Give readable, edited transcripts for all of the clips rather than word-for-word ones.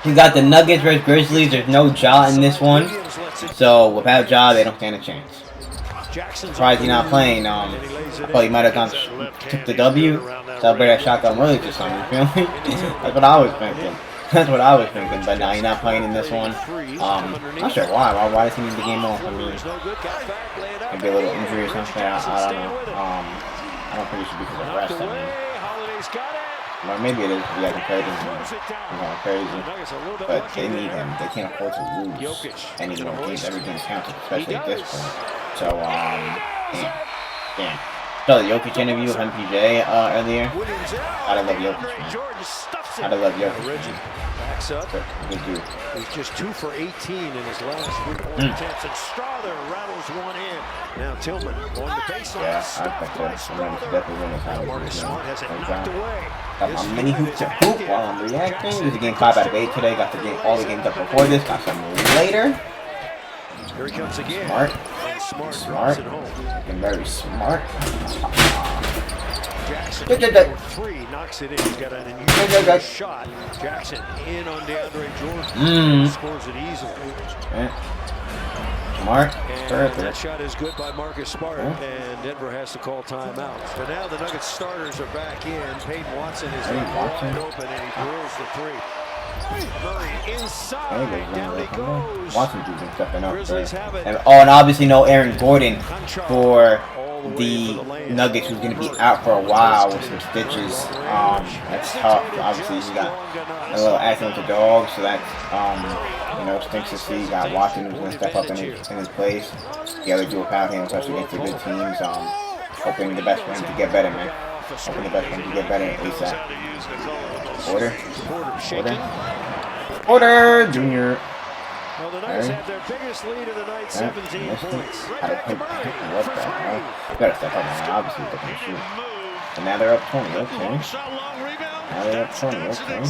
We got the Nuggets versus Grizzlies. There's no Ja in this one. So without Ja, they don't stand a chance. Surprised he's not playing. I thought he might have took the W. Celebrate that shotgun Willie or something. You feel me? That's what I was thinking. That's what I was thinking. But now he's not playing in this one. Not sure why. Why does he need the game off? I mean, maybe a little injury or something. I don't know. I don't think it should be because of rest. I mean, or maybe it is. Yeah, compared to him, I'm going crazy. But they need him. They can't afford to lose any more games. Every game counts, especially at this point. So, damn. So the Jokic interview with MPJ earlier. Gotta love Jokic, man. Gotta love Jokic. Backs up. Good dude. He's just 2 for 18 in his last 3-point attempts, and Strother rattles one in. Now Tillman on the baseline. Yeah, I think so. I'm ready to definitely win this time. Marcus Smart has it knocked away. Got my mini hoop to hoop while I'm reacting. This is a game 5 out of 8 today. Got the game, all the games up before this. Got some later. Here he comes again. Smart. Looking very smart. Jackson, 3, knocks it in. He's got an unusual shot. Jackson in on DeAndre Jordan. Scores it easily. Smart. And that shot is good by Marcus Smart, and Denver has to call timeout. But now the Nuggets starters are back in. Peyton Watson is wide open, and he drills the 3. Murray inside, down he goes. Watson's been stepping up. And obviously no Aaron Gordon for the Nuggets, who's going to be out for a while with some stitches. That's tough. Obviously, he got a little accident with the dog, so that's stinks to see. You got Watson who's going to step up in his place. The other dual foul him, especially against the good teams. Hoping the best for him to get better, man. Hoping the best for him to get better ASAP. Porter Jr. Well, the Nuggets had their biggest lead of the night, 17 points. What the hell? Gotta step up, man. Obviously, they can shoot. And now they're up 20, okay. Now they're up 20, okay.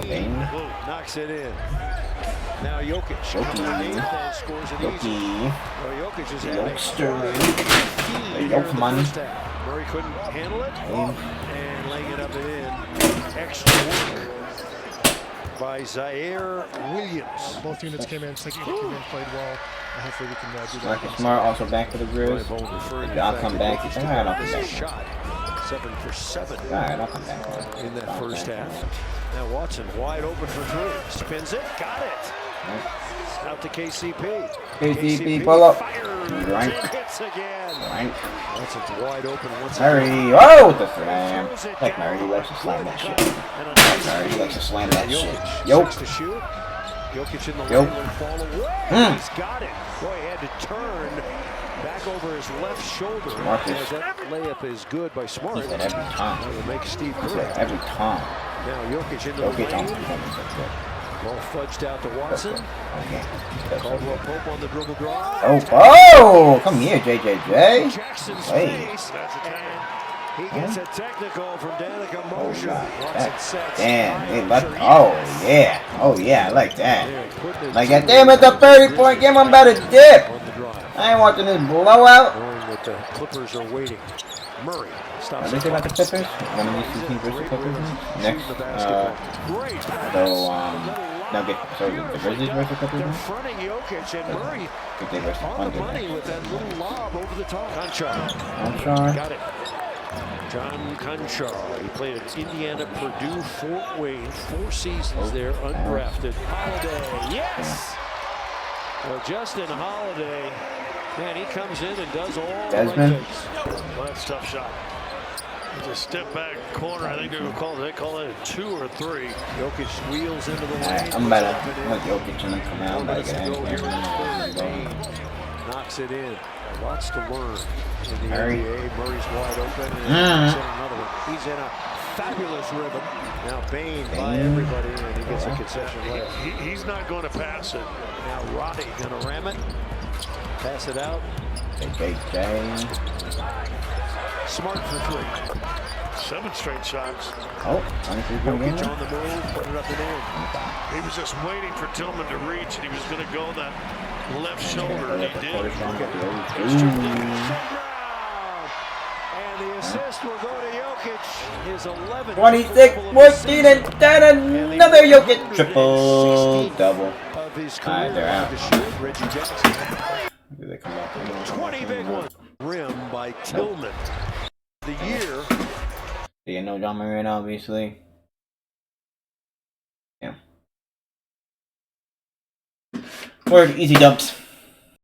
Bain knocks it in. Now Jokic. Scores it easy. Jokic is The Jokman. Murray couldn't handle it. And laying it up and in. Extra work by Zaire Williams. Both units came in, second unit came in, played well. Hopefully we can do that. Marcus Smart also back for the Grizz. I'll come back. Alright, I'll come back. 7 for 7. Alright, I'll come back. In that first half. Now Watson wide open for 3. Spins it. Got it. Out to KCP. KCP, pull up. Right. Hits again. Right. Watson's wide open once again. Murray. Oh, the slam. Heck, Murray, he likes to slam that shit. Murray, he likes to slam that shit. Jokic to shoot. Jokic in the lane will fall away. He's got it. Boy, he had to turn back over his left shoulder. Marcus. That layup is good by Smart. He said every time. That will make Steve Kerr. Every time. Now Jokic in the lane. Ball fudged out to Watson. Caldwell Pope on the dribble draw. Oh, come here, JJJ. Jackson's face. He gets a technical from Danica Mosher. Damn, they left. Oh, yeah. Oh, yeah, I like that. Like that. Damn, it's a 30-point game. I'm about to dip. I ain't watching this blowout. Knowing that the Clippers are waiting. Murray stops. What about the Clippers? One of these two teams versus the Clippers next. Nuggets. So the Grizzlies versus the Clippers. Confronting Jokic and Murray on the money with that little lob over the top. Conchar. Got it. John Conchar. He played at Indiana, Purdue, Fort Wayne, 4 seasons there, undrafted. Holiday. Yes. Well, Justin Holiday. Man, he comes in and does all the right things. Well, that's a tough shot. It's a step back corner. I think they call it a 2 or 3. Jokic wheels into the lane. I'm better. I'm like Jokic and come out. I'm knocks it in. Lots to learn in the NBA. Murray's wide open. And he's in another one. He's in a fabulous rhythm. Now Bain by everybody, and he gets a concession layup. He's not going to pass it. Now Roddy going to ram it. Pass it out. Smart for 3. 7 straight shots. Oh, Jokic on the move, put it up and in. He was just waiting for Tillman to reach, and he was going to go that left shoulder, and he did. And And the assist will go to Jokic. His 11th. 26, 14, and 10. Another Jokic triple double. Alright, they're out. Do they come back? 20 big ones. Rim by Tillman. The year. Yeah, no John Moran, obviously. Yeah. Or easy dumps.